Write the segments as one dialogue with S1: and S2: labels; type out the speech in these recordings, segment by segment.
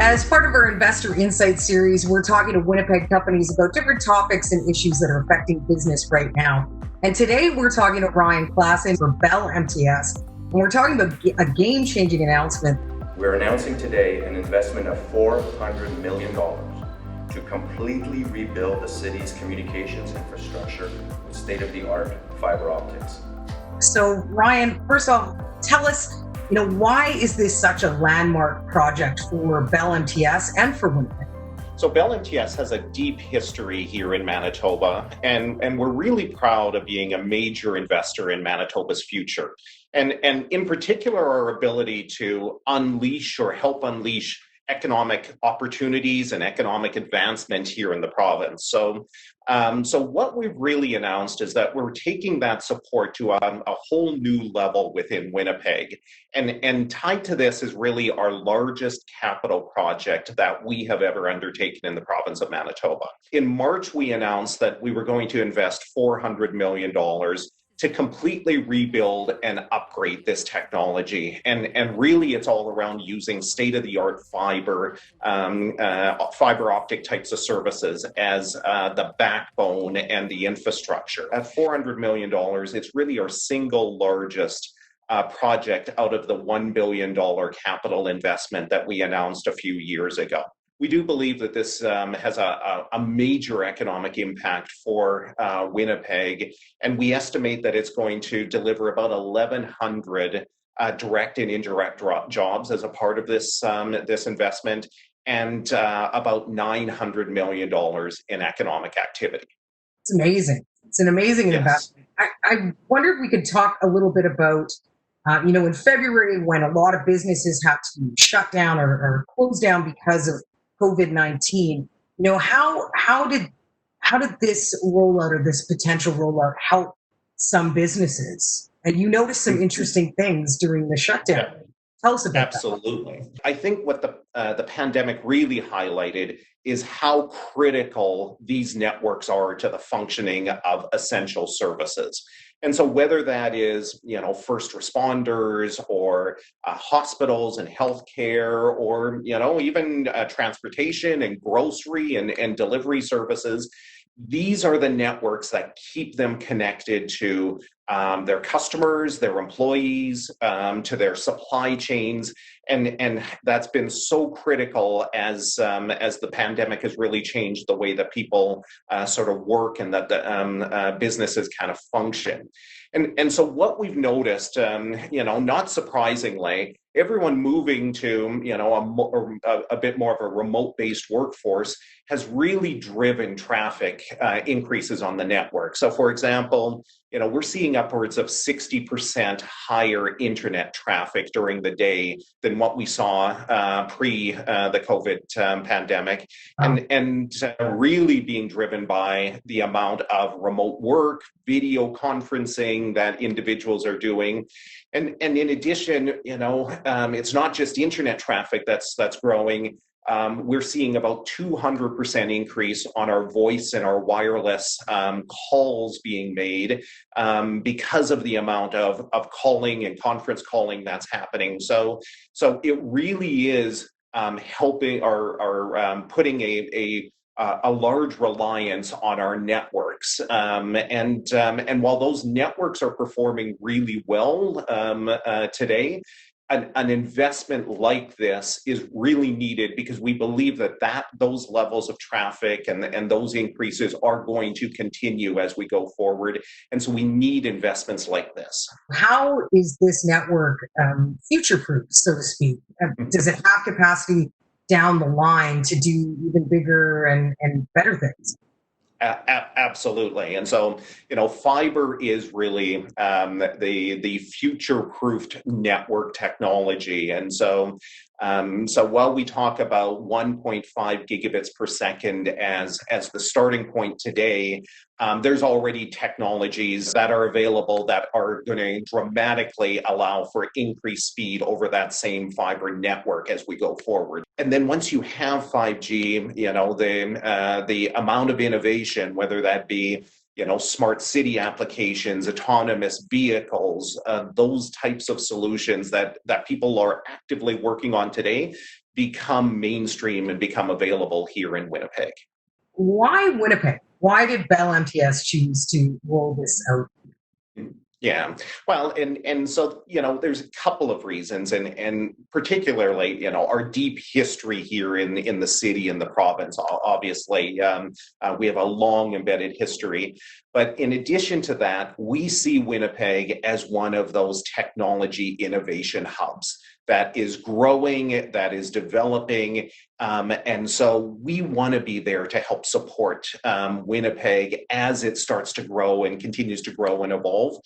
S1: As part of our Investor Insight series, we're talking to Winnipeg companies about different topics and issues that are affecting business right now. And today we're talking to Ryan Klassen for Bell MTS, and we're talking about a game-changing announcement.
S2: We're announcing today an investment of $400 million to completely rebuild the city's communications infrastructure with state-of-the-art fiber optics.
S1: So Ryan, first off, tell us, why is this such a landmark project for Bell MTS and for Winnipeg?
S3: So Bell MTS has a deep history here in Manitoba, and we're really proud of being a major investor in Manitoba's future. And in particular, our ability to unleash or help unleash economic opportunities and economic advancement here in the province. So what we've really announced is that we're taking that support to a whole new level within Winnipeg. And tied to this is really our largest capital project that we have ever undertaken in the province of Manitoba. In March, we announced that we were going to invest $400 million to completely rebuild and upgrade this technology. And really it's all around using state-of-the-art fiber optic types of services as the backbone and the infrastructure. At $400 million, it's really our single largest project out of the $1 billion capital investment that we announced a few years ago. We do believe that this has a major economic impact for Winnipeg, and we estimate that it's going to deliver about 1,100 direct and indirect jobs as a part of this investment, and about $900 million in economic activity.
S1: It's amazing. It's an amazing investment. I wonder if we could talk a little bit about, in February when a lot of businesses had to shut down or close down because of COVID-19, how did this rollout or this potential rollout help some businesses? And you noticed some interesting things during the shutdown.
S3: Yeah.
S1: Tell us about
S3: Absolutely. That. I think what the pandemic really highlighted is how critical these networks are to the functioning of essential services. And so whether that is, first responders or hospitals and healthcare, or, even transportation and grocery and delivery services, these are the networks that keep them connected to their customers, their employees, to their supply chains, and that's been so critical as the pandemic has really changed the way that people sort of work and that the businesses kind of function. And so what we've noticed, not surprisingly, everyone moving to a bit more of a remote-based workforce has really driven traffic increases on the network. So, for example, we're seeing upwards of 60% higher internet traffic during the day than what we saw pre the COVID pandemic, and really being driven by the amount of remote work, video conferencing that individuals are doing. And in addition, it's not just internet traffic that's growing. We're seeing about 200% increase on our voice and our wireless calls being made because of the amount of calling and conference calling that's happening. So it really is helping or putting a large reliance on our networks. And while those networks are performing really well today, an investment like this is really needed because we believe that those levels of traffic and those increases are going to continue as we go forward. And so we need investments like this.
S1: How is this network future-proof, so to speak? Does it have capacity down the line to do even bigger and better things?
S3: Absolutely. And so, fiber is really the future-proofed network technology. And so while we talk about 1.5 gigabits per second as the starting point today, there's already technologies that are available that are going to dramatically allow for increased speed over that same fiber network as we go forward. And then once you have 5G, the amount of innovation, whether that be smart city applications, autonomous vehicles, those types of solutions that people are actively working on today become mainstream and become available here in Winnipeg.
S1: Why Winnipeg? Why did Bell MTS choose to roll this out?
S3: Yeah, well, and so there's a couple of reasons, and particularly our deep history here in the city and the province. Obviously, we have a long embedded history, but in addition to that, we see Winnipeg as one of those technology innovation hubs that is growing, that is developing, and so we want to be there to help support Winnipeg as it starts to grow and continues to grow and evolve,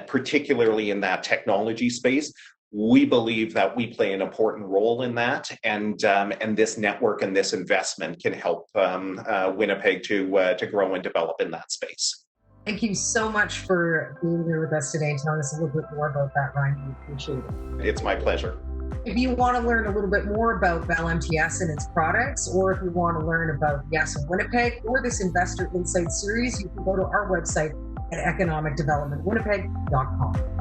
S3: particularly in that technology space. We believe that we play an important role in that, and this network and this investment can help Winnipeg to grow and develop in that space.
S1: Thank you so much for being here with us today and telling us a little bit more about that, Ryan. We appreciate it.
S3: It's my pleasure.
S1: If you want to learn a little bit more about Bell MTS and its products, or if you want to learn about Yes Winnipeg or this Investor Insight series, you can go to our website at economicdevelopmentwinnipeg.com.